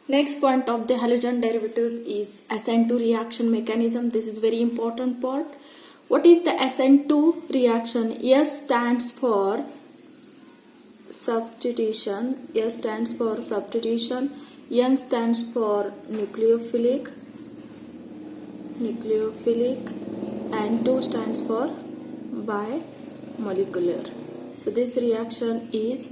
Next point of the halogen derivatives is SN2 reaction mechanism. This is very important part. What is the SN2 reaction? S stands for substitution. S stands for substitution. N stands for nucleophilic, and 2 stands for bimolecular. So this reaction is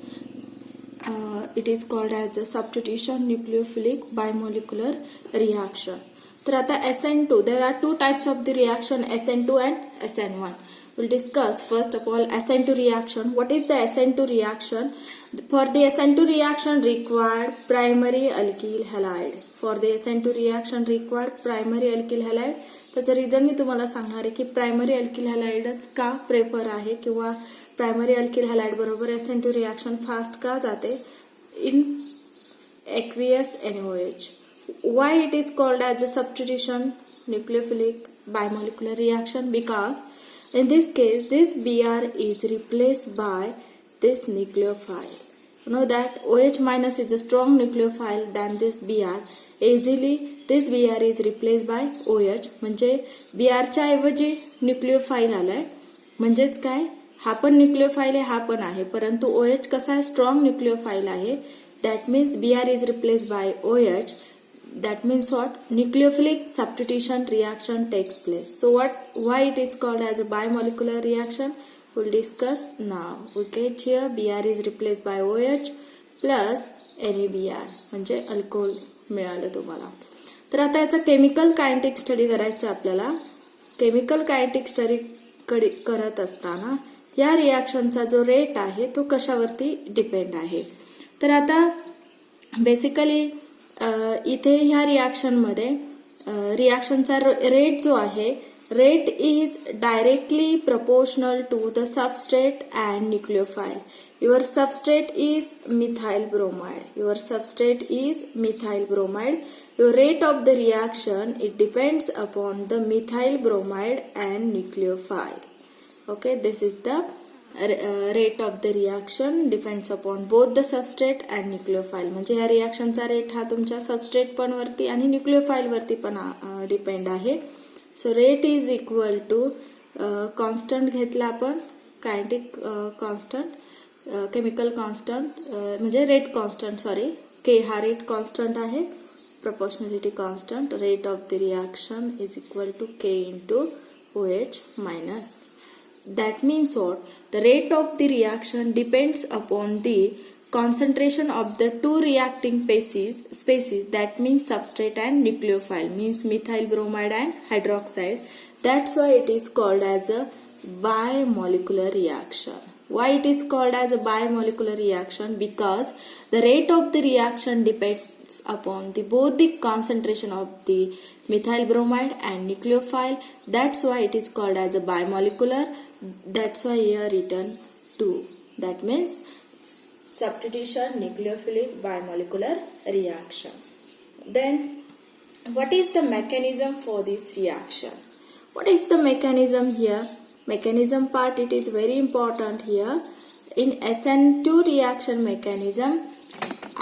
it is called as a substitution nucleophilic bimolecular reaction. तर आता SN2, there are two types of the reaction, SN2 and SN1. We'll discuss first of all SN2 reaction. What is the SN2 reaction? For the SN2 reaction required primary alkyl halide. For the SN2 reaction required primary alkyl halide. त्याचं reason मी तुम्हाला सांगणार आहे की primary alkyl हॅलाइडच का prefer आहे किंवा primary alkyl halide बरोबर SN2 reaction fast का जाते in aqueous NaOH. Why it is called as a substitution nucleophilic bimolecular reaction? Because in this case this Br is replaced by this nucleophile. You know that OH minus is a strong nucleophile than this Br. Easily this Br is replaced by OH. म्हणजे Br च्या ऐवजी न्यूक्लिओफाइल आलाय. म्हणजेच काय, हा पण न्यूक्लिओफाइल आहे, हा पण आहे, परंतु OH कसा आहे, स्ट्रॉंग न्यूक्लिओफाइल आहे. That means Br is replaced by OH. That means what? Nucleophilic substitution reaction takes place. So why it is called as a bimolecular reaction? We'll discuss now. We get here Br is replaced by OH plus NaBr. म्हणजे alcohol मिळालं तुम्हाला. तर आता याचा chemical kinetic study करायचं आपल्याला. Chemical kinetic study करत असताना या रिएक्शनचा जो रेट आहे तो कशावरती डिपेंड आहे. तर आता बेसिकली इथे ह्या रिएक्शनमध्ये रिएक्शनचा रेट जो आहे, rate is directly proportional to the substrate and nucleophile. Your substrate is methyl bromide. Your rate of the reaction, it depends upon the methyl bromide and nucleophile. Okay, this is the rate of the reaction depends upon both the substrate and nucleophile. म्हणजे ह्या रिएक्शनचा rate हा तुमच्या substrate पण वरती आणि न्यूक्लिओफाइल वरती पण depend आहे. So rate is equal to constant घेतला आपण, कायनेटिक कॉन्स्टंट, केमिकल कॉन्स्टंट म्हणजे रेट कॉन्स्टंट, सॉरी, के हा रेट कॉन्स्टंट आहे, proportionality constant, rate of the reaction is equal to K into OH minus. That means what? The rate of the reaction depends upon the concentration of the two reacting species, that means substrate and nucleophile, means methyl bromide and hydroxide. That's why it is called as a bimolecular reaction. Why it is called as a bimolecular reaction? Because the rate of the reaction depends upon both the concentration of the methyl bromide and nucleophile. That's why it is called as a bimolecular. That's why here written 2. That means substitution nucleophilic bimolecular reaction. Then what is the mechanism for this reaction? What is the mechanism here? Mechanism part, it is very important here. In SN2 reaction mechanism,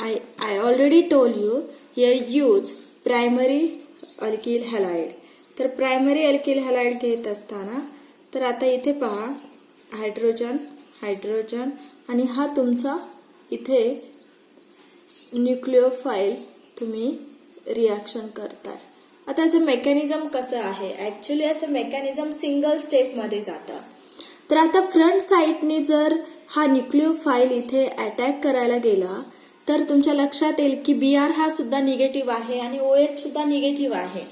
I already told you here use primary alkyl halide. तर primary alkyl halide घेत असताना तर आता इथे पहा hydrogen आणि हा तुमचा इथे न्यूक्लिओफाइल तुम्ही रिएक्शन करताय. आता याचं मेकॅनिझम कसं आहे? ऍक्च्युली याचं मेकॅनिझम सिंगल स्टेप मध्ये जातं. तर आता फ्रंट साइडने जर हा न्यूक्लिओफाइल इथे अटॅक करायला गेला तर तुमच्या लक्षात येईल की Br हा सुद्धा निगेटिव्ह आहे आणि OH सुद्धा निगेटिव्ह आहे.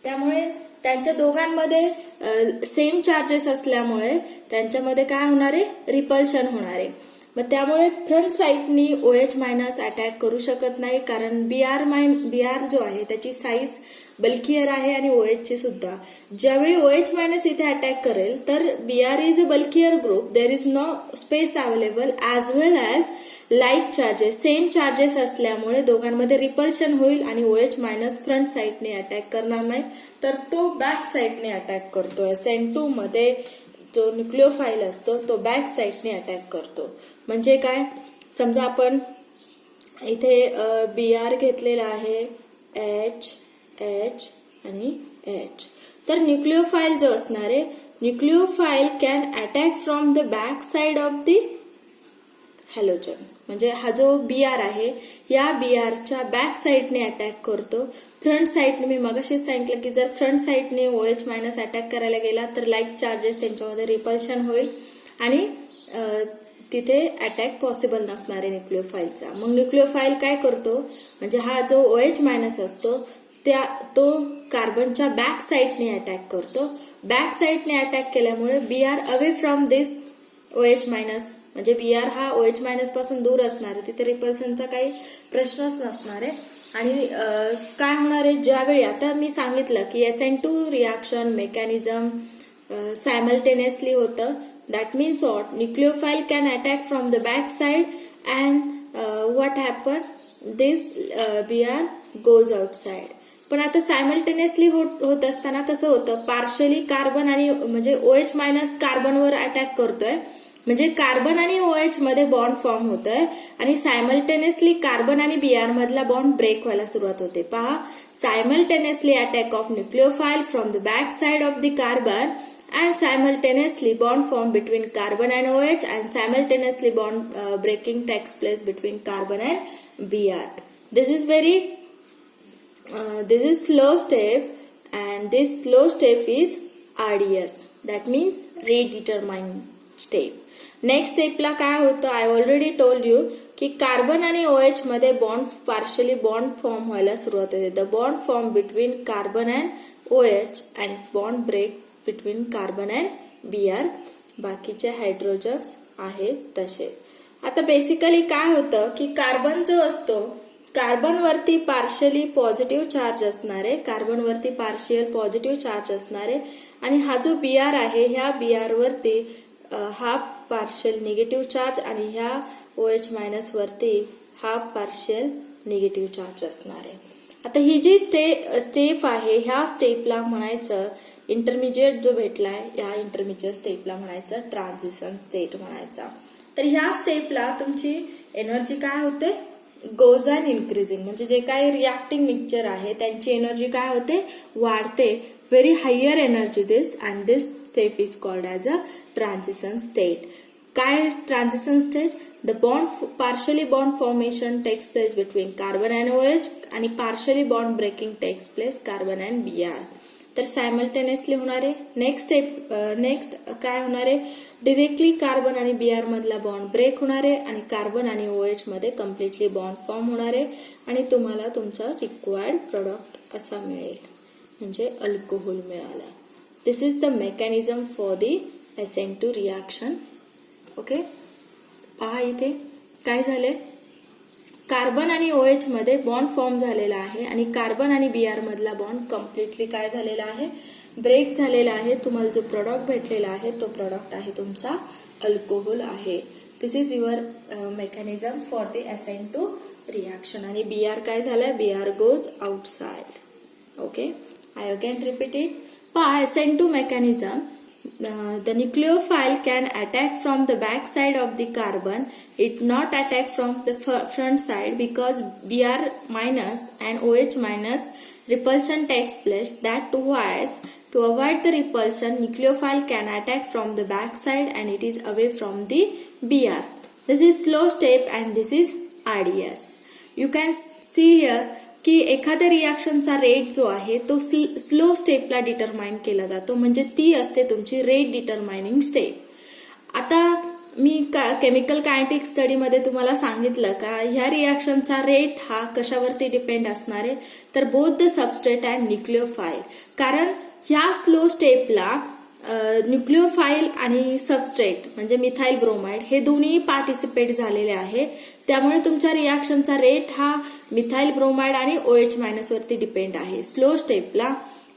त्यामुळे त्यांच्या दोघांमध्ये सेम चार्जेस असल्यामुळे त्यांच्यामध्ये काय होणार आहे? रिपल्शन होणार आहे. मग त्यामुळे फ्रंट साइडनी OH मायनस अटॅक करू शकत नाही, कारण Br जो आहे त्याची साईज बल्कियर आहे आणि OH ची सुद्धा. ज्यावेळी OH मायनस इथे अटॅक करेल तर Br is a bulkier group, there is no space available as well as like charges, same charges असल्यामुळे दोघांमध्ये रिपल्शन होईल आणि OH मायनस फ्रंट साइडने अटॅक करणार नाही, तर तो बॅक साइडने अटॅक करतो. SN2 मध्ये जो न्यूक्लिओफाइल असतो तो बॅक साइडने अटॅक करतो. म्हणजे काय, समजा आपण इथे Br घेतलेला आहे H H आणि H. तर न्यूक्लिओफाइल जो असणार आहे, nucleophile can attack from the back side of the halogen. म्हणजे हा जो Br आहे या Brच्या बॅक साइडने अटॅक करतो. फ्रंट साइडने मी मगाशी सांगितलं की जर फ्रंट साइडने OH- अटॅक करायला गेला तर लाईक चार्जेस त्यांच्यामध्ये रिपल्शन होईल आणि तिथे अटॅक पॉसिबल नसणार आहे न्यूक्लिओफाइलचा. मग न्यूक्लिओफाइल काय करतो, म्हणजे हा जो OH- असतो तो कार्बनच्या बॅक साइडने अटॅक करतो. बॅक साइडने अटॅक केल्यामुळे Br away from this OH-, म्हणजे Br हा OH- पासून दूर असणार आहे, तिथे रिपल्शनचा काही प्रश्नच नसणार आहे. आणि काय होणार आहे, ज्यावेळी आता मी सांगितलं की SN2 रिॲक्शन मेकॅनिझम सायमल्टेनियसली होतं. That means what, nucleophile can attack from the back side and what happen, this Br goes outside. पण आता सायमल्टेनियसली होत असताना कसं होतं, पार्शली कार्बन आणि म्हणजे OH- कार्बनवर अटॅक करतोय, म्हणजे कार्बन आणि OH मध्ये बॉन्ड फॉर्म होतोय आणि सायमल्टेनियसली कार्बन आणि Br मधला बॉन्ड ब्रेक व्हायला सुरुवात होते. पहा, simultaneously attack of nucleophile from the back side of the carbon and simultaneously bond form between carbon and OH and simultaneously bond breaking takes place between carbon and Br. This is slow step and this slow step is RDS, that means redetermined step. Next स्टेपला काय होतं, I already told you की carbon आणि OH मध्ये bond partially bond form व्हायला सुरुवात होते. The bond form between carbon and OH and bond break between carbon and Br. बाकीचे हायड्रोजन्स आहेत तसे. आता बेसिकली काय होतं की कार्बन जो असतो, कार्बनवरती पार्शली पॉझिटिव्ह चार्ज असणारे, कार्बनवरती पार्शियल पॉझिटिव्ह चार्ज असणारे आणि हा जो Br आहे ह्या Br वरती हा पार्शियल निगेटिव्ह चार्ज आणि ह्या OH- वरती हा पार्शियल निगेटिव्ह चार्ज असणार आहे. आता ही जी स्टेप आहे ह्या स्टेपला म्हणायचं, इंटरमिजिएट जो भेटलाय या इंटरमिजिएट स्टेपला म्हणायचं ट्रान्झिशन स्टेट म्हणायचा. तर ह्या स्टेपला तुमची एनर्जी काय होते, गोज ऑन इन्क्रीजिंग, म्हणजे जे काही रिॲक्टिंग मिक्सचर आहे त्यांची एनर्जी काय होते, वाढते. Very higher energy this and this step is called as a transition state. काय transition state, the bond partially bond formation takes place between carbon and OH आणि partially bond breaking takes place carbon and Br. तर simultaneously होणारे next काय होणारे, directly carbon आणि Br मधला bond break होणारे आणि कार्बन आणि OH मध्ये कम्प्लिटली बॉन्ड फॉर्म होणारे आणि तुम्हाला तुमचा रिक्वायर्ड प्रोडक्ट असा मिळेल, म्हणजे अल्कोहोल मिळाला. This is the mechanism for the SN2 reaction. Okay, पहा इथे काय झाले, कार्बन आणि OH मध्ये बॉन्ड फॉर्म झालेला आहे आणि कार्बन आणि Br मधला बॉन्ड कम्प्लिटली काय झालेला आहे, ब्रेक झालेला आहे. तुम्हाला जो प्रोडक्ट भेटलेला आहे तो प्रोडक्ट आहे तुमचा अल्कोहोल आहे. This is your mechanism for the SN2 reaction. आणि Br काय झालंय, Br goes outside. Okay, I again repeat it. पहा, SN2 mechanism, the nucleophile can attack from the back side of the carbon. It not attack from the front side because Br minus and OH minus repulsion takes place. That twice, to avoid the repulsion, nucleophile can attack from the back side and it is away from the Br. This is slow step and this is RDS. You can see here की एखाद्या रिॲक्शनचा rate जो आहे तो slow स्टेपला determine केला जातो, म्हणजे ती असते तुमची रेट डिटरमाइनिंग स्टेप. आता मी केमिकल कायनेटिक स्टडीमध्ये तुम्हाला सांगितलं का ह्या रिॲक्शनचा रेट हा कशावरती डिपेंड असणार आहे, तर बोथ द सबस्ट्रेट अँड न्यूक्लिओफाइल. कारण ह्या स्लो स्टेपला न्यूक्लिओफाइल आणि सबस्ट्रेट म्हणजे मिथाइल ब्रोमाइड हे दोन्ही पार्टिसिपेट झालेले आहे. त्यामुळे तुमच्या रिॲक्शनचा रेट हा मिथाइल ब्रोमाइड आणि OH- वरती डिपेंड आहे. स्लो स्टेपला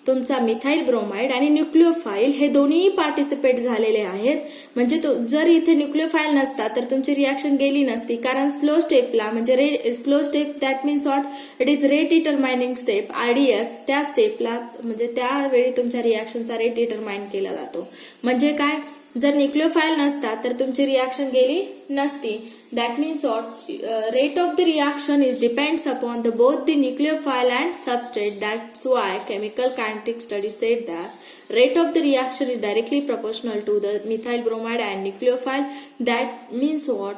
तुमचा मिथाइल ब्रोमाइड आणि न्यूक्लिओफाइल हे दोन्ही पार्टिसिपेट झालेले आहेत. म्हणजे जर इथे न्यूक्लिओफाइल नसता तर तुमची रिॲक्शन गेली नसती, कारण स्लो स्टेपला म्हणजे slow step that means what, it is rate determining step RDS. त्या स्टेपला म्हणजे त्यावेळी तुमच्या रिॲक्शनचा रेट डिटरमाइन केला जातो. म्हणजे काय, जर न्यूक्लिओफाइल नसता तर तुमची रिॲक्शन गेली नसती. That means what? Rate of the reaction is depends upon the both the nucleophile and substrate. That's why chemical kinetic study said that rate of the reaction is directly proportional to the methyl bromide and nucleophile. That means what?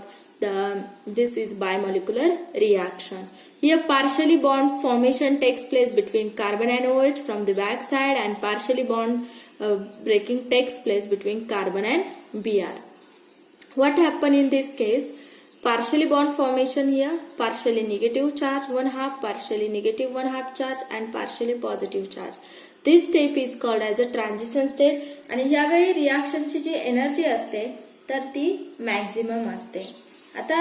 This is bimolecular reaction. Here partially bond formation takes place between carbon and OH from the back side, and partially bond breaking takes place between carbon and Br. What happened in this case? Partially bond formation here, partially negative charge 1/2, partially negative 1/2 charge and partially positive charge. This step is called as a transition state. आणि यावेळी रिॲक्शनची जी energy असते तर ती maximum असते. आता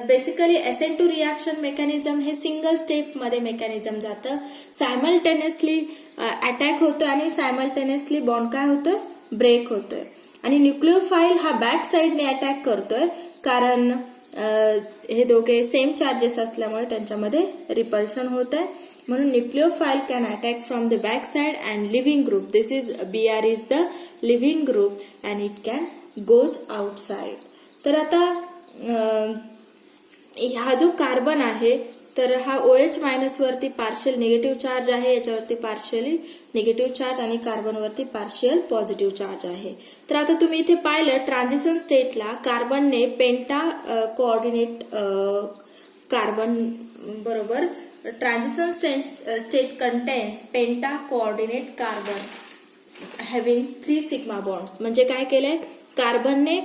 basically SN2 reaction mechanism हे single step मध्ये mechanism जातं. सायमल्टेनियसली अटॅक होतो आणि सायमल्टेनियसली बॉन्ड काय होतोय? ब्रेक होतोय. आणि न्यूक्लिओफाईल हा बॅक साइडने अटॅक करतोय कारण हे दोघे सेम चार्जेस असल्यामुळे त्यांच्यामध्ये रिपल्शन होत आहे. म्हणून nucleophile can attack from the back side and living group. This is BR is the living group and it can goes outside. तर आता हा जो कार्बन आहे तर हा OH मायनस वरती पार्शियल निगेटिव्ह चार्ज आहे, याच्यावरती पार्शियली निगेटिव्ह चार्ज आणि कार्बन वरती पार्शियल पॉझिटिव्ह चार्ज आहे. तर आता तुम्ही इथे पाहिलं ट्रान्झिशन स्टेटला कार्बनने पेंटा कोऑर्डिनेट कार्बन बरोबर ट्रान्झिशन स्टेट कंटेन्स पेंटा coordinate carbon having 3 sigma bonds. म्हणजे काय केलंय? कार्बनने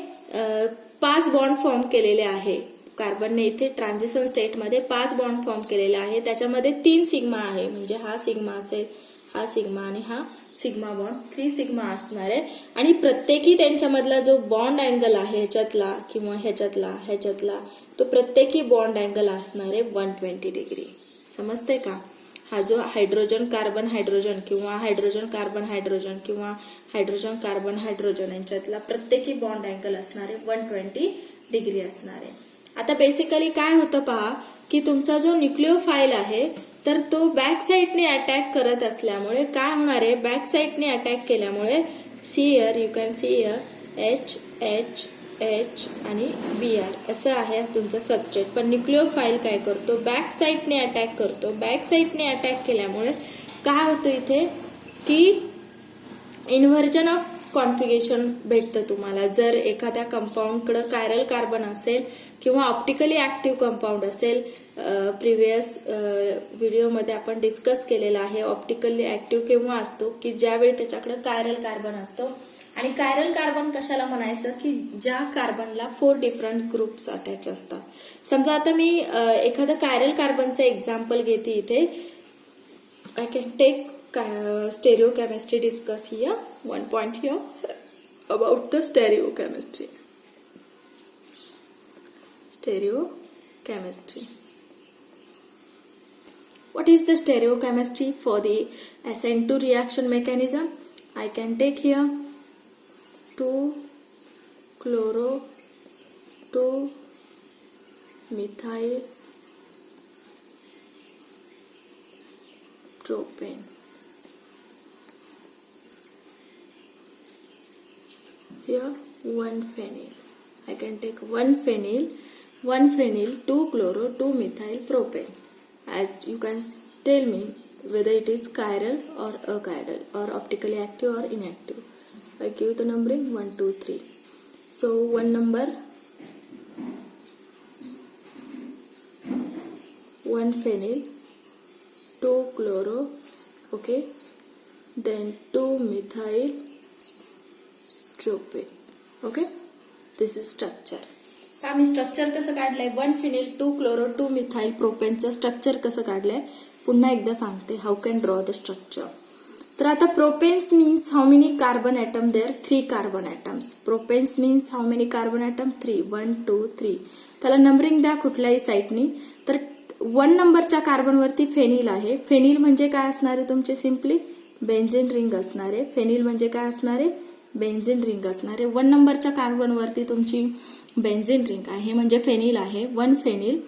5 बॉन्ड फॉर्म केलेले आहे. कार्बनने इथे ट्रान्झिशन स्टेटमध्ये 5 बॉन्ड फॉर्म केलेला आहे. त्याच्यामध्ये 3 सिग्मा आहे. म्हणजे हा सिग्मा असेल, हा सिग्मा आणि हा सिग्मा बॉन्ड 3 सिग्मा असणार आहे. आणि प्रत्येकी त्यांच्यामधला जो बॉन्ड अँगल आहे ह्याच्यातला किंवा ह्याच्यातला तो प्रत्येकी बॉन्ड अँगल असणार आहे 120 डिग्री. समजते का? हा जो हायड्रोजन कार्बन हायड्रोजन किंवा हायड्रोजन कार्बन हायड्रोजन किंवा हायड्रोजन कार्बन हायड्रोजन यांच्यातला प्रत्येकी बॉन्ड अँगल असणार आहे 120 डिग्री असणार आहे. आता बेसिकली काय होतं पहा की तुमचा जो न्यूक्लिओफाईल आहे तर तो बॅक साइडने अटॅक करत असल्यामुळे काय होणार आहे? बॅक साइडने अटॅक केल्यामुळे here you can see here H आणि Br असं आहे तुमचं सबस्ट्रेट. पण न्यूक्लिओफाईल काय करतो? बॅक साइडने अटॅक करतो. बॅक साइडने अटॅक केल्यामुळे काय होतं इथे की इन्व्हर्जन ऑफ कॉन्फिगरेशन भेटतं तुम्हाला. जर एखाद्या कंपाऊंडकडे कायरल कार्बन असेल किंवा ऑप्टिकली ऍक्टिव्ह कंपाऊंड असेल, प्रिव्हियस व्हिडिओमध्ये आपण डिस्कस केलेला आहे ऑप्टिकली ऍक्टिव्ह केव्हा असतो की ज्यावेळी त्याच्याकडे कायरल कार्बन असतो. आणि कायरल कार्बन कशाला म्हणायचं की ज्या कार्बनला 4 डिफरंट ग्रुप्स अटॅच असतात. समजा आता मी एखादं कायरल कार्बनचं एक्झाम्पल घेते इथे. I can take stereochemistry discuss here. One point here about the stereochemistry. Stereochemistry. What is the stereochemistry for the SN2 reaction mechanism? I can take here 2-chloro 2-methyl propane. Here 1 phenyl. I can take 1 phenyl, 2-chloro 2-methyl propane. As you can tell me whether it is chiral or achiral or optically active or inactive. I give the numbering 1, 2, 3. So 1 number 1 phenyl, 2-chloro, okay, then 2-methyl propane. Okay, this is structure. आम्ही structure कसं काढलंय 1 phenyl 2-chloro 2-methyl propaneचं structure कसं काढलंय पुन्हा एकदा सांगते. How can draw the structure. तर आता propanes means how many carbon atom there? 3 carbon atoms. Propanes means how many carbon atom? 3. 1, 2, 3. त्याला नंबरिंग द्या कुठल्याही साईडनी. तर 1 नंबरच्या कार्बनवरती फेनिल आहे. फेनिल म्हणजे काय असणार आहे तुमचे? सिम्पली बेन्झीन रिंग असणार आहे. फेनिल म्हणजे काय असणार आहे? बेन्झीन रिंग असणार आहे. 1 नंबरच्या कार्बनवरती तुमची बेन्झीन रिंग आहे म्हणजे फेनिल आहे. 1 फेनिल.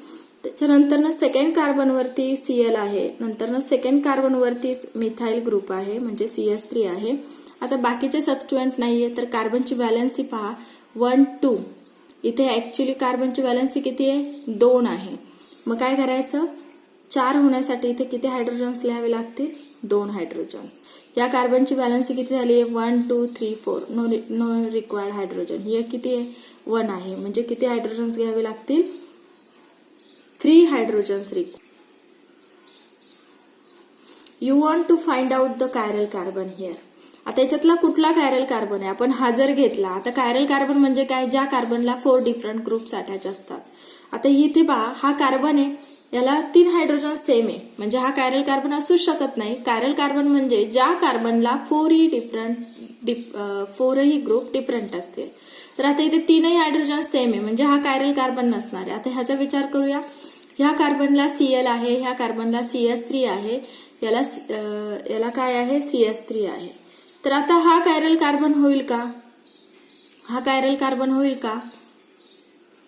त्याच्यानंतर सेकंड कार्बनवरती Cl आहे. नंतर सेकंड कार्बनवरतीच मिथाइल ग्रुप आहे म्हणजे CS3 आहे. आता बाकीचे सबस्टिट्यूएंट नाहीये तर कार्बनची व्हॅलेन्सी पहा 1, 2. इथे ऍक्च्युली कार्बनची व्हॅलन्सी किती आहे 2 आहे. मग काय करायचं 4 होण्यासाठी इथे किती हायड्रोजन्स लिहावे लागतील 2 हायड्रोजन्स. या कार्बनची व्हॅलन्सी किती झाली आहे 1 2 3 4 नो रिक्वायर्ड हायड्रोजन. ही किती आहे 1 आहे. म्हणजे किती हायड्रोजन्स घ्यावे लागतील 3 hydrogens required. You want to find out the chiral carbon here. आता याच्यातला कुठला कायरल कार्बन आहे आपण हा जर घेतला. आता कायरल कार्बन म्हणजे काय ज्या कार्बनला 4 डिफरंट ग्रुप्स अटॅच असतात. आता इथे पहा हा कार्बन आहे याला 3 हायड्रोजन सेम आहे म्हणजे हा कायरल कार्बन असूच शकत नाही. कायरल कार्बन म्हणजे ज्या कार्बनला 4ही ग्रुप डिफरंट असतील. तर आता इथे 3ही हायड्रोजन सेम आहे म्हणजे हा कायरल कार्बन नसणार आहे. आता ह्याचा विचार करूया. ह्या कार्बनला Cl आहे, ह्या कार्बनला CS3 आहे, याला काय आहे CS3 आहे. तर आता हा कायरल कार्बन होईल का हा कायरल कार्बन होईल का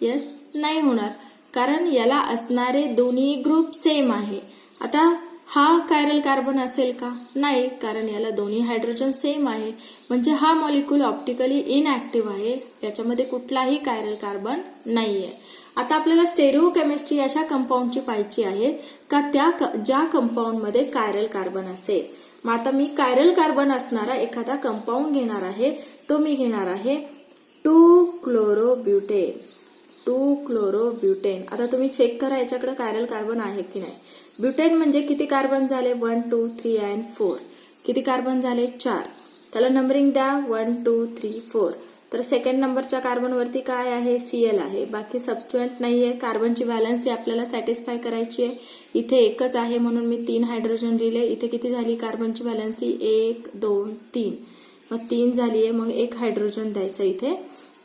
यस नाही होणार कारण याला असणारे दोन्ही ग्रुप सेम आहे. आता हा कायरल कार्बन असेल का नाही कारण याला दोन्ही हायड्रोजन सेम आहे म्हणजे हा मॉलिक्यूल ऑप्टिकली इनऍक्टिव्ह आहे. याच्यामध्ये कुठलाही कायरल कार्बन नाहीये. आता आपल्याला स्टेरिओकेमिस्ट्री अशा कंपाऊंडची पाहायची आहे का ज्या कंपाऊंडमध्ये कायरल कार्बन असेल. मग आता मी कायरल कार्बन असणारा एखादा कंपाऊंड घेणार आहे. तो मी घेणार आहे 2-क्लोरोब्युटेन. 2-क्लोरोब्युटेन. आता तुम्ही चेक करा याच्याकडे कायरल कार्बन आहे की नाही. ब्युटेन म्हणजे किती कार्बन झाले 1 2 3 and 4. किती कार्बन झाले 4. त्याला नंबरिंग द्या 1 2 3 4. तर सेकंड नंबरच्या कार्बनवरती काय आहे Cl आहे. बाकी सबस्टिट्यूएंट नाहीये. कार्बनची व्हॅलन्सी आपल्याला सॅटिस्फाय करायची आहे. इथे एकच आहे म्हणून मी 3 हायड्रोजन दिले. इथे किती झाली कार्बनची व्हॅलन्सी 1 2 3. मग 3 झाली आहे. मग 1 हायड्रोजन द्यायचं इथे.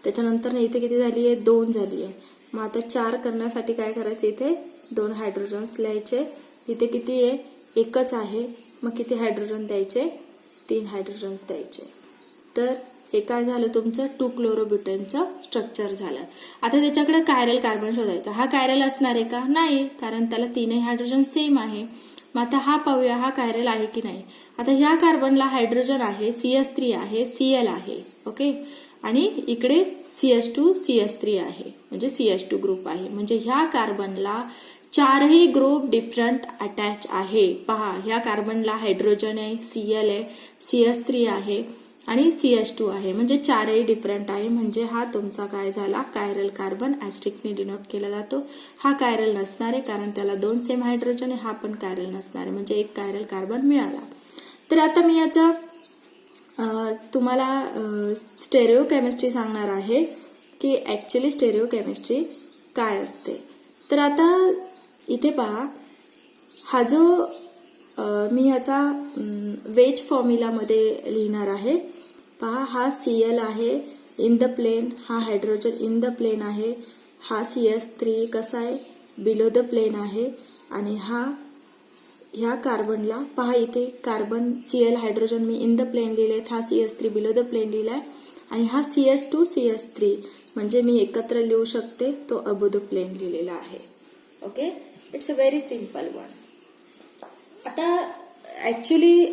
त्याच्यानंतर इथे किती झाली आहे 2 झाली आहे. मग आता 4 करण्यासाठी काय करायचं इथे 2 हायड्रोजन्स लिहायचे. इथे किती आहे एकच आहे. मग किती हायड्रोजन द्यायचे 3 हायड्रोजन्स द्यायचे. तर हे काय झालं तुमचं 2-क्लोरोब्युटेनचं स्ट्रक्चर झालं. आता त्याच्याकडे कायरल कार्बन शोधायचा. हा कायरल असणार आहे का नाही कारण त्याला 3ही हायड्रोजन सेम आहे. मग आता हा पाहूया हा कायरल आहे की नाही. आता ह्या कार्बनला हायड्रोजन आहे CS3 आहे Cl आहे ओके आणि इकडे CS2 CS3 आहे म्हणजे CS2 ग्रुप आहे. म्हणजे ह्या कार्बनला 4ही ग्रुप डिफरंट अटॅच आहे. पहा ह्या कार्बनला हायड्रोजन आहे Cl आहे CS3 आहे आणि CS2 आहे म्हणजे 4ही डिफरंट आहे. म्हणजे हा तुमचा काय झाला कायरल कार्बन ऍस्ट्रिकने डिनोट केला जातो. हा कायरल नसणार आहे कारण त्याला 2 सेम हायड्रोजन आहे. हा पण कायरल नसणार आहे म्हणजे 1 कायरल कार्बन मिळाला. तर आता मी याचा तुम्हाला स्टेरिओकेमिस्ट्री सांगणार आहे की ऍक्च्युली स्टेरिओकेमिस्ट्री काय असते. तर आता इथे पहा हा जो मी ह्याचा वेज फॉर्म्युलामध्ये लिहिणार आहे. पहा हा Cl आहे इन द प्लेन. हा हायड्रोजन इन द प्लेन आहे. हा CS3 कसा आहे बिलो द प्लेन आहे आणि ह्या कार्बनला पहा इथे कार्बन Cl हायड्रोजन मी इन द प्लेन लिहिले. हा CS3 बिलो द प्लेन लिहिलाय आणि हा CS2 CS3 म्हणजे मी एकत्र लिहू शकते तो अबो द प्लेन लिहिलेला आहे. Okay it's a very simple one. आता ऍक्च्युली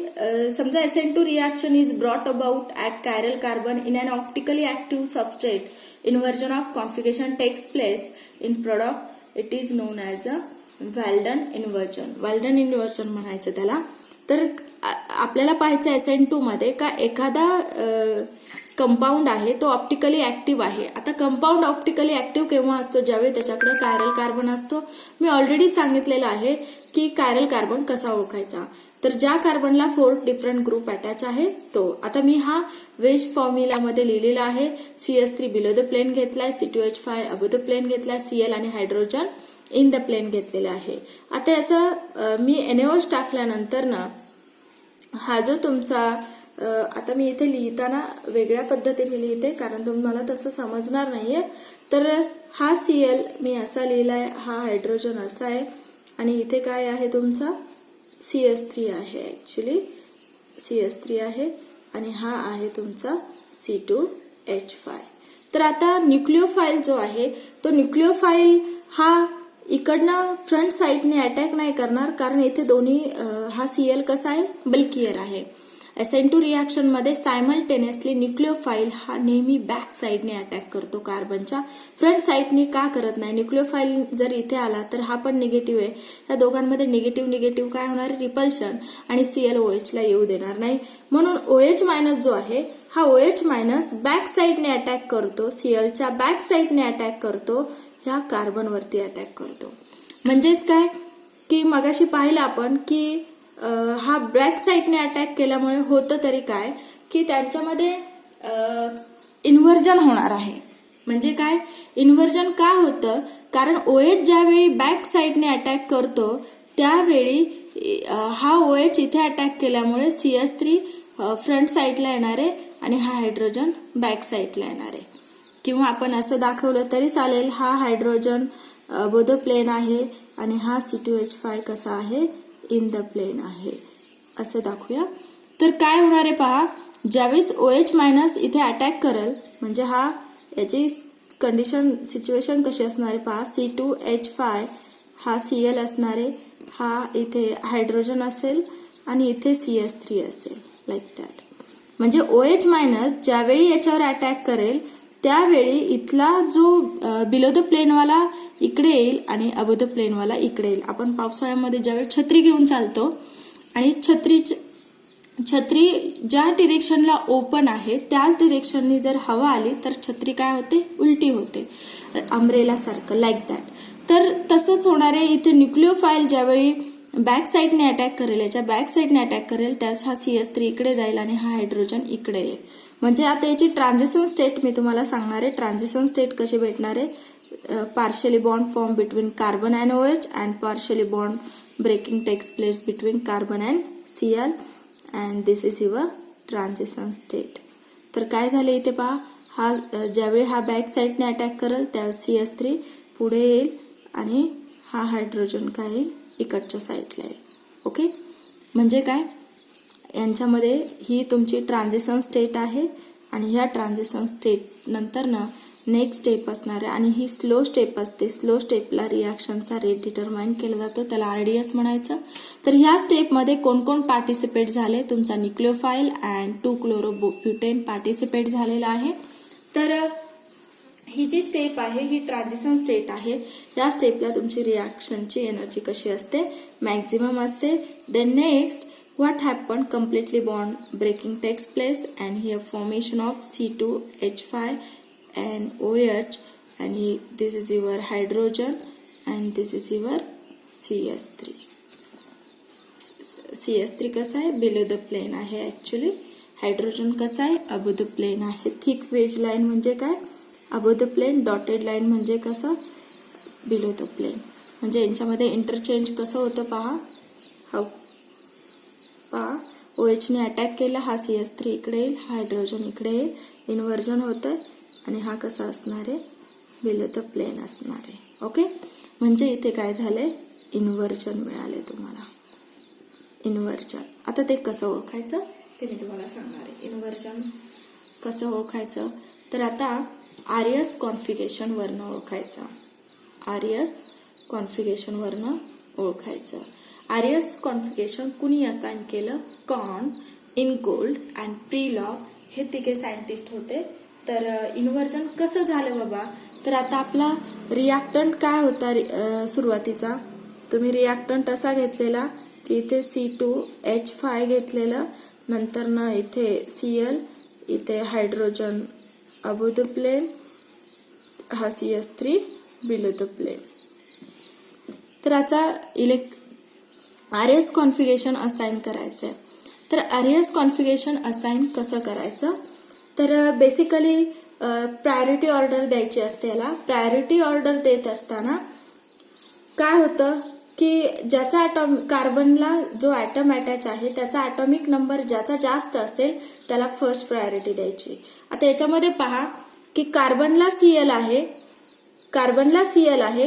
समजा SN2 reaction is brought about at chiral carbon in an optically active substrate. Inversion of configuration takes place in product. It is known as a Walden inversion. Walden inversion म्हणायचं त्याला. तर आपल्याला पाहायचं SN2 मध्ये का एखादा compound आहे तो ऑप्टिकली ऍक्टिव्ह आहे. आता कंपाऊंड ऑप्टिकली ऍक्टिव्ह केव्हा असतो ज्यावेळी त्याच्याकडे कायरल कार्बन असतो. मी ऑलरेडी सांगितलेलं आहे की कायरल कार्बन कसा ओळखायचा. तर ज्या कार्बनला 4 डिफरंट ग्रुप अटॅच आहे तो. आता मी हा वेज फॉर्म्युलामध्ये लिहिलेला आहे. CS3 बिलो द प्लेन घेतलाय, C2H5 अबो द प्लेन घेतलाय, Cl आणि हायड्रोजन इन द प्लेन घेतलेला आहे. आता याचा मी NaOH टाकल्यानंतर ना हा जो तुमचा आता मी इथे लिहिताना वेगळ्या पद्धतीने लिहिते कारण तुम्हाला तसं समजणार नाहीये. तर हा Cl मी असा लिहिलाय, हा हायड्रोजन असा आहे आणि इथे काय आहे तुमचा CS3 आहे. ऍक्च्युली CS3 आहे आणि हा आहे तुमचा C2H5. तर आता न्यूक्लिओफाईल जो आहे तो न्यूक्लिओफाईल हा इकडनं फ्रंट साईडने अटॅक नाही करणार कारण इथे दोन्ही हा Cl कसा आहे बल्कियर आहे SN2 रिॲक्शन मध्ये सायमल्टेनियसली न्यूक्लिओफाईल हा नेहमी बॅक साईडने अटॅक करतो कार्बनच्या, फ्रंट साईडने का करत नाही. न्यूक्लिओफाईल जर इथे आला तर हा पण निगेटिव्ह आहे, या दोघांमध्ये निगेटिव्ह काय होणार, रिपल्शन, आणि ClOH ला येऊ देणार नाही. म्हणून OH मायनस जो आहे हा OH मायनस बॅक साईडने अटॅक करतो, Clच्या बॅक साईडने अटॅक करतो, ह्या कार्बनवरती अटॅक करतो. म्हणजेच काय की मगाशी पाहिलं आपण की हा बॅक साईडने अटॅक केल्यामुळे होतं तरी काय की त्यांच्यामध्ये इन्व्हर्जन होणार आहे. म्हणजे काय इन्व्हर्जन का होतं, कारण OH ज्यावेळी बॅक साईडने अटॅक करतो त्यावेळी हा OH इथे अटॅक केल्यामुळे CS3 फ्रंट साईडला येणार आहे आणि हा हायड्रोजन बॅक साईडला येणार आहे. किंवा आपण असं दाखवलं तरी चालेल, हा हायड्रोजन अबोव द प्लेन आहे आणि हा C2H5 कसा आहे, इन द प्लेन आहे, असं दाखवूया. तर काय होणार आहे पहा, ज्यावेळेस OH मायनस इथे अटॅक करेल म्हणजे हा याची कंडिशन सिच्युएशन कशी असणार आहे पहा, C2H5 हा Cl असणार आहे, हा इथे हायड्रोजन असेल आणि इथे CS3 असेल, लाईक दॅट. म्हणजे OH मायनस ज्यावेळी याच्यावर अटॅक करेल त्यावेळी इथला जो बिलो द प्लेनवाला इकडे येईल आणि अबोव द प्लेनवाला इकडे येईल. आपण पावसाळ्यामध्ये ज्यावेळी छत्री घेऊन चालतो आणि छत्री ज्या डिरेक्शनला ओपन आहे त्याच डिरेक्शननी जर हवा आली तर छत्री काय होते, उलटी होते, अम्ब्रेला सारखं, लाईक दॅट. तर तसंच होणार आहे इथे. न्यूक्लिओफाईल ज्यावेळी बॅक साईडने अटॅक करेल, याच्या बॅक साईडने अटॅक करेल, त्यास हा CS3 इकडे जाईल आणि हा हायड्रोजन इकडे येईल. म्हणजे आता याची ट्रान्झिशन स्टेट मी तुम्हाला सांगणार आहे. ट्रान्झिशन स्टेट कशी भेटणार आहे, partially bond formed between carbon and OH and partially bond breaking takes place between carbon and Cl and this is your transition state. तर काय झालं इथे पहा, हा ज्यावेळी हा बॅक साईडने अटॅक करेल त्यावेळेस CS3 पुढे येईल आणि हा हायड्रोजन काय येईल, इकडच्या साईडला येईल. ओके, म्हणजे काय यांच्यामध्ये ही तुमची ट्रान्झिशन स्टेट आहे आणि ह्या ट्रान्झिशन स्टेट नंतर ना नेक्स्ट स्टेप असणार आहे आणि ही स्लो स्टेप असते. स्लो स्टेपला रिॲक्शनचा रेट डिटरमाइन केला जातो, त्याला RDS म्हणायचं. तर ह्या स्टेपमध्ये कोण कोण पार्टिसिपेट झाले, तुमचा न्यूक्लिओफाईल अँड 2-chlorobutane पार्टिसिपेट झालेला आहे. तर ही जी स्टेप आहे ही ट्रान्झिशन स्टेट आहे. या स्टेपला तुमची रिॲक्शनची एनर्जी कशी असते, मॅक्झिमम असते. Then next what happened, completely bond breaking takes place and here formation of C2H5 and OH and this is your hydrogen and this is your CS3. CS3 कसा आहे, below the plane आहे actually. Hydrogen कसा आहे, above the plane आहे. Thick veg line म्हणजे काय, above the plane. Dotted line म्हणजे कसं, below the plane. म्हणजे यांच्यामध्ये इंटरचेंज कसं होतं पहा. OH ने अटॅक केला, हा CS3 इकडे येईल, हायड्रोजन इकडे येईल, इन्व्हर्जन होतं आणि हा कसा असणार आहे, बिलो द प्लेन असणार आहे. ओके, म्हणजे इथे काय झालंय, इन्व्हर्जन मिळाले तुम्हाला, इन्व्हर्जन. आता ते कसं ओळखायचं ते मी तुम्हाला सांगणार आहे. इन्व्हर्जन कसं ओळखायचं, तर आता आर्यस कॉन्फिगरेशन वरनं ओळखायचं. आर्यस कॉन्फिगरेशन वरनं ओळखायचं. आर्यस कॉन्फिगरेशन कुणी असाइन केलं, कॉर्न, इनगोल्ड अँड प्रिलॉग हे तिघे सायंटिस्ट होते. तर इन्व्हर्जन कसं झालं बाबा, तर आता आपला रिॲक्टंट काय होता सुरुवातीचा, तुम्ही रिॲक्टंट असा घेतलेला की इथे C2H5 घेतलेलं, नंतर ना इथे Cl, इथे हायड्रोजन अबोव द प्लेन, हा CS3 बिलो द प्लेन. तर आता आर्यस कॉन्फिगरेशन असाइन करायचं आहे. तर आर्यस कॉन्फिगरेशन असाइन कसं करायचं, तर बेसिकली प्रायोरिटी ऑर्डर द्यायची असते याला. प्रायोरिटी ऑर्डर देत असताना काय होतं की ज्याचा कार्बनला जो ॲटम अटॅच आहे त्याचा ॲटॉमिक नंबर ज्याचा जास्त असेल त्याला फर्स्ट प्रायोरिटी द्यायची. आता याच्यामध्ये पहा की कार्बनला Cl आहे,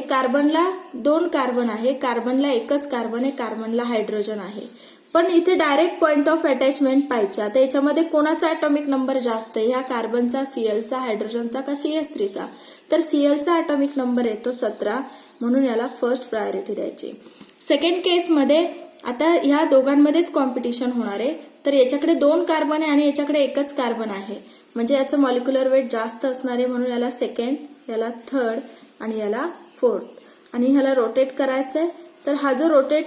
कार्बनला 2 कार्बन आहे, कार्बनला एकच कार्बन आहे, कार्बनला हायड्रोजन आहे. पण इथे डायरेक्ट पॉइंट ऑफ अटॅचमेंट पाहिजे. आता याच्यामध्ये कोणाचा ॲटॉमिक नंबर जास्त आहे, ह्या कार्बनचा, Clचा, हायड्रोजनचा का CS3चा, तर Clचा ॲटॉमिक नंबर येतो 17, म्हणून याला फर्स्ट प्रायोरिटी द्यायची. सेकंड केसमध्ये आता ह्या दोघांमध्येच कॉम्पिटिशन होणार आहे. तर याच्याकडे 2 कार्बन आहे आणि याच्याकडे एकच कार्बन आहे, म्हणजे याचं मॉलिक्युलर वेट जास्त असणार आहे, म्हणून याला सेकंड, याला थर्ड आणि याला फोर्थ. आणि ह्याला रोटेट करायचंय, तर हा जो रोटेट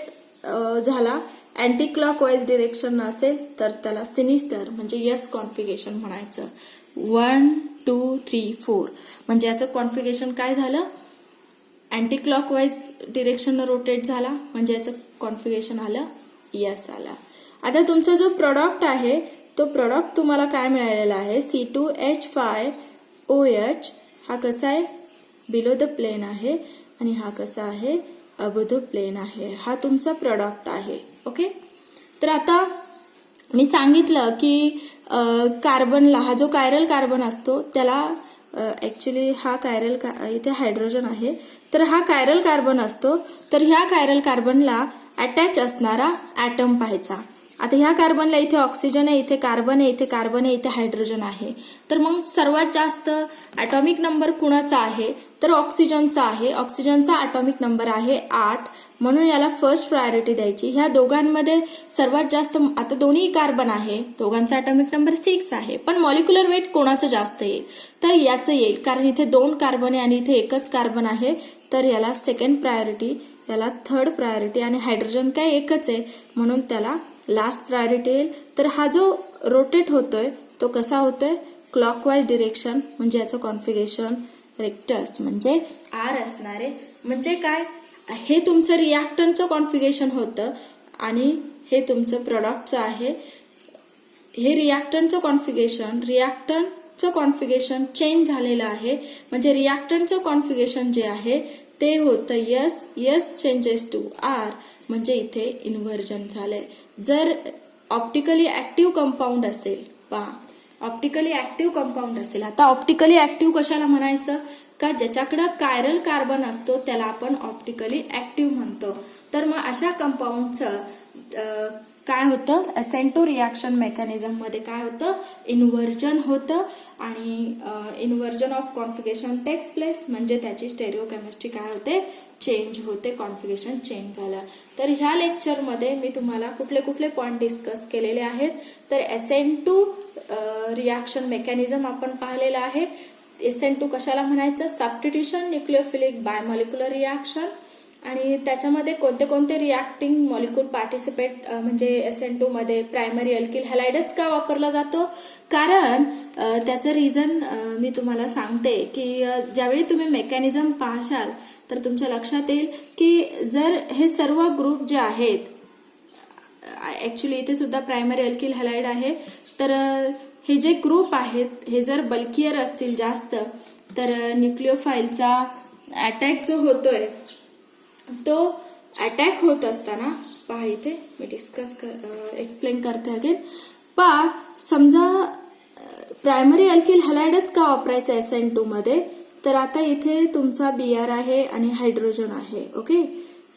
झाला अँटी क्लॉकवाईज डिरेक्शन असेल तर त्याला सिनिस्टर म्हणजे यस कॉन्फिगरेशन म्हणायचं. 1 2 3 4 म्हणजे याचं कॉन्फिगरेशन काय झालं, अँटी क्लॉकवाईज डिरेक्शन रोटेट झाला, म्हणजे याचं कॉन्फिगरेशन आलं यस आला. आता तुमचा जो प्रोडक्ट आहे तो प्रोडक्ट तुम्हाला काय मिळालेला आहे, C2H5OH. हा कसा आहे, बिलो द प्लेन आहे आणि हा कसा आहे, अबो द प्लेन आहे. हा तुमचा प्रोडक्ट आहे. ओके. तर आता मी सांगितलं की कार्बनला, हा जो कायरल कार्बन असतो त्याला ऍक्च्युली हा कायरल, इथे हायड्रोजन आहे, तर हा कायरल कार्बन असतो. तर ह्या कायरल कार्बनला अटॅच असणारा ऍटम पाहायचा. आता ह्या कार्बनला इथे ऑक्सिजन आहे, इथे कार्बन आहे, इथे कार्बन आहे, इथे हायड्रोजन आहे. तर मग सर्वात जास्त ॲटॉमिक नंबर कुणाचा आहे, तर ऑक्सिजनचा आहे. ऑक्सिजनचा ॲटॉमिक नंबर आहे 8, म्हणून याला फर्स्ट प्रायोरिटी द्यायची. ह्या दोघांमध्ये सर्वात जास्त, आता दोन्ही कार्बन आहे, दोघांचा ॲटॉमिक नंबर 6 आहे, पण मॉलिक्युलर वेट कोणाचं जास्त येईल, तर याचं येईल, कारण इथे 2 कार्बन आहे आणि इथे एकच कार्बन आहे. तर याला सेकंड प्रायोरिटी, याला थर्ड प्रायोरिटी आणि हायड्रोजन काय एकच आहे, म्हणून त्याला लास्ट प्रायोरिटी येईल. तर हा जो रोटेट होतोय तो कसा होतोय, क्लॉकवाईज डिरेक्शन, म्हणजे याचं कॉन्फिगरेशन रेक्टस म्हणजे आर असणारे. म्हणजे काय, हे तुमचं रिॲक्टंटचं कॉन्फिगरेशन होतं आणि हे तुमचं प्रोडक्टचं आहे. हे रिॲक्टंटचं कॉन्फिगरेशन चेंज झालेलं आहे, म्हणजे रिॲक्टंटचं कॉन्फिगरेशन जे आहे ते होतं यस चेंजेस टू आर, म्हणजे इथे इन्व्हर्जन झालंय. जर ऑप्टिकली ऍक्टिव्ह कंपाऊंड असेल, पहा ऑप्टिकली ऍक्टिव्ह कंपाऊंड असेल. आता ऑप्टिकली ऍक्टिव्ह कशाला म्हणायचं, का ज्याच्याकडे कायरल कार्बन असतो त्याला आपण ऑप्टिकली ऍक्टिव्ह म्हणतो. तर मग अशा कंपाऊंडचं काय होतं, SN2 रिॲक्शन मेकॅनिझम मध्ये काय होतं, इन्व्हर्जन होतं आणि inversion of configuration takes place, म्हणजे त्याची स्टेरिओकेमिस्ट्री काय होते, चेंज होते, कॉन्फिगरेशन चेंज झालं. तर ह्या लेक्चरमध्ये मी तुम्हाला कुठले कुठले पॉईंट डिस्कस केलेले आहेत. तर SN2 रिॲक्शन मेकॅनिझम आपण पाहिलेलं आहे. SN2 कशाला म्हणायचं, सबस्टिट्यूशन न्यूक्लिओफिलिक बायमॉलिक्युलर रिॲक्शन, आणि त्याच्यामध्ये कोणते कोणते रिॲक्टिंग मॉलिक्यूल पार्टिसिपेट, म्हणजे SN2 मध्ये प्रायमरी अल्किल हॅलाइडच का वापरला जातो, कारण त्याचं रिझन मी तुम्हाला सांगते की ज्यावेळी तुम्ही मेकॅनिझम पाहशाल तर तुमच्या लक्षात येईल की जर हे सर्व ग्रुप जे आहेत, ऍक्च्युली इथे सुद्धा प्रायमरी अल्किल हॅलाइड आहे, तर हे जे ग्रुप आहेत हे जर बल्कियर असतील जास्त, तर न्यूक्लिओफाईलचा अटॅक जो होतोय तो अटॅक होत असताना, पहा इथे मी एक्सप्लेन करते अगेन. पहा समजा प्रायमरी अल्किल हॅलाइडच का वापरायचं SN2 मध्ये, तर आता इथे तुमचा Br आहे आणि हायड्रोजन आहे. ओके,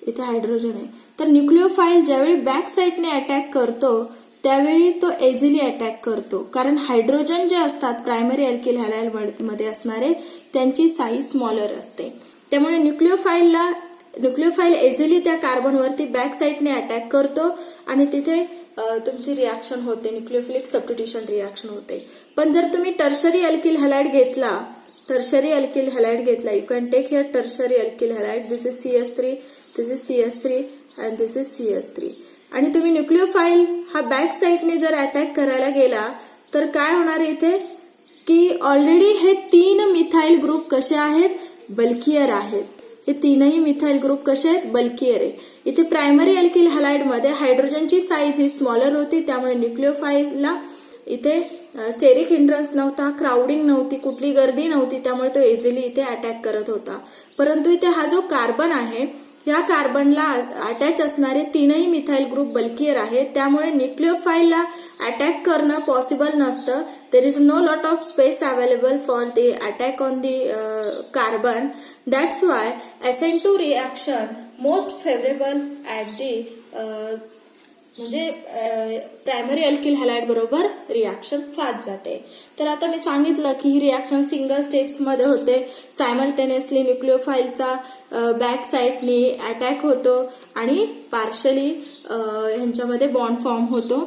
इथे हायड्रोजन आहे. तर न्यूक्लिओफाईल ज्यावेळी बॅक साईडने अटॅक करतो त्यावेळी तो इझिली अटॅक करतो, कारण हायड्रोजन जे असतात प्रायमरी अल्किल हॅलाइड मध्ये असणारे त्यांची साईज स्मॉलर असते. त्यामुळे न्यूक्लिओफाईल इझिली त्या कार्बनवरती बॅक साईडने अटॅक करतो आणि तिथे तुमची रिॲक्शन होते, न्यूक्लिओफिलिक सबस्टिट्यूशन रिॲक्शन होते. पण जर तुम्ही टर्शरी अल्किल हॅलाइड घेतला, you can take here tertiary alkyl halide, this is CH3, this is CH3 and this is CH3, आणि तुम्ही न्यूक्लिओफाईल हा बॅक साईडने जर अटॅक करायला गेला तर काय होणार इथे की ऑलरेडी हे 3 मिथाइल ग्रुप कसे आहेत, बल्कियर आहेत. हे 3ही मिथाइल ग्रुप कसे आहेत, बल्कियर आहे. इथे प्रायमरी अल्किल हॅलाइड मध्ये हायड्रोजनची साईज ही स्मॉलर होती, त्यामुळे न्यूक्लिओफाईलला इथे स्टेरिक हिंड्रन्स नव्हता, क्राउडिंग नव्हती, कुठली गर्दी नव्हती, त्यामुळे तो इझिली इथे अटॅक करत होता. परंतु इथे हा जो कार्बन आहे, या कार्बनला अटॅच असणारे 3ही मिथाइल ग्रुप बल्कियर आहे, त्यामुळे न्यूक्लिओफाईलला अटॅक करणं पॉसिबल नसतं. देर is know lot of space available for the attack on the carbon. That's why SN2 reaction most favourable at the म्हणजे प्रायमरी अल्किल हॅलाइड बरोबर रिॲक्शन फास्ट जाते. तर आता मी सांगितलं की ही रिॲक्शन सिंगल स्टेप्स मध्ये होते. सायमल्टेनियसली न्यूक्लिओफाईलचा बॅक साईडनी अटॅक होतो आणि पार्शली ह्यांच्यामध्ये बॉन्ड फॉर्म होतो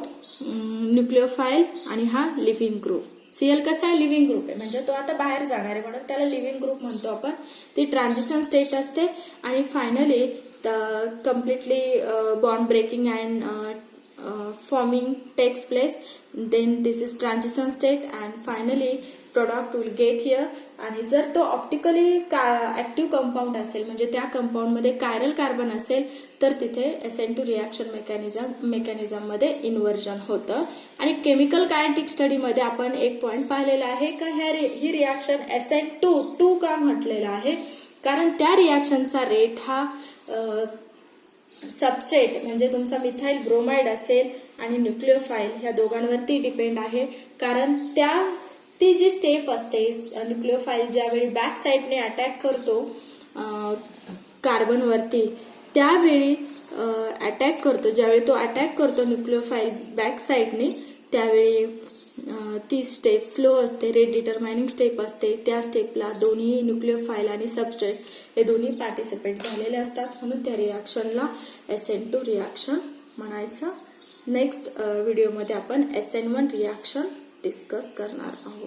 न्यूक्लिओफाईल आणि हा लिव्हिंग ग्रुप. सीएल कसा आहे, लिव्हिंग ग्रुप आहे, म्हणजे तो आता बाहेर जाणार आहे म्हणून त्याला लिव्हिंग ग्रुप म्हणतो आपण. ती ट्रान्झिशन स्टेट असते आणि finally completely bond breaking and forming takes place. Then this is transition state and finally product will get here. आणि जर तो ऑप्टिकली ऍक्टिव्ह कंपाऊंड असेल म्हणजे त्या कंपाऊंड मध्ये कायरल कार्बन असेल तर तिथे SN2 रिॲक्शन मेकॅनिझम मध्ये इन्व्हर्जन होतं. आणि केमिकल कायनेटिक स्टडी मध्ये आपण एक पॉइंट पाहिलेला आहे का ही रिॲक्शन SN2 का म्हटलेलं आहे, कारण त्या रिॲक्शनचा रेट हा सबस्ट्रेट म्हणजे तुमचा मिथाइल ब्रोमाइड असेल आणि न्यूक्लिओफाईल ह्या दोघांवरती डिपेंड आहे. कारण ती जी स्टेप असते न्यूक्लिओफाईल ज्यावेळी बॅक साईडने अटॅक करतो कार्बनवरती, त्यावेळी अटॅक करतो ज्यावेळी तो अटॅक करतो न्यूक्लिओफाईल बॅक साईडने, त्यावेळी ती स्टेप स्लो असते, रेट डिटरमायनिंग स्टेप असते. त्या स्टेपला दोन्ही न्यूक्लिओफाईल आणि सबस्ट्रेट हे दोन्ही पार्टिसिपेट झालेले असतात, म्हणून त्या रिॲक्शनला SN2 रिॲक्शन म्हणायचं. नेक्स्ट व्हिडिओमध्ये आपण SN1 रिॲक्शन डिस्कस करणार आहोत.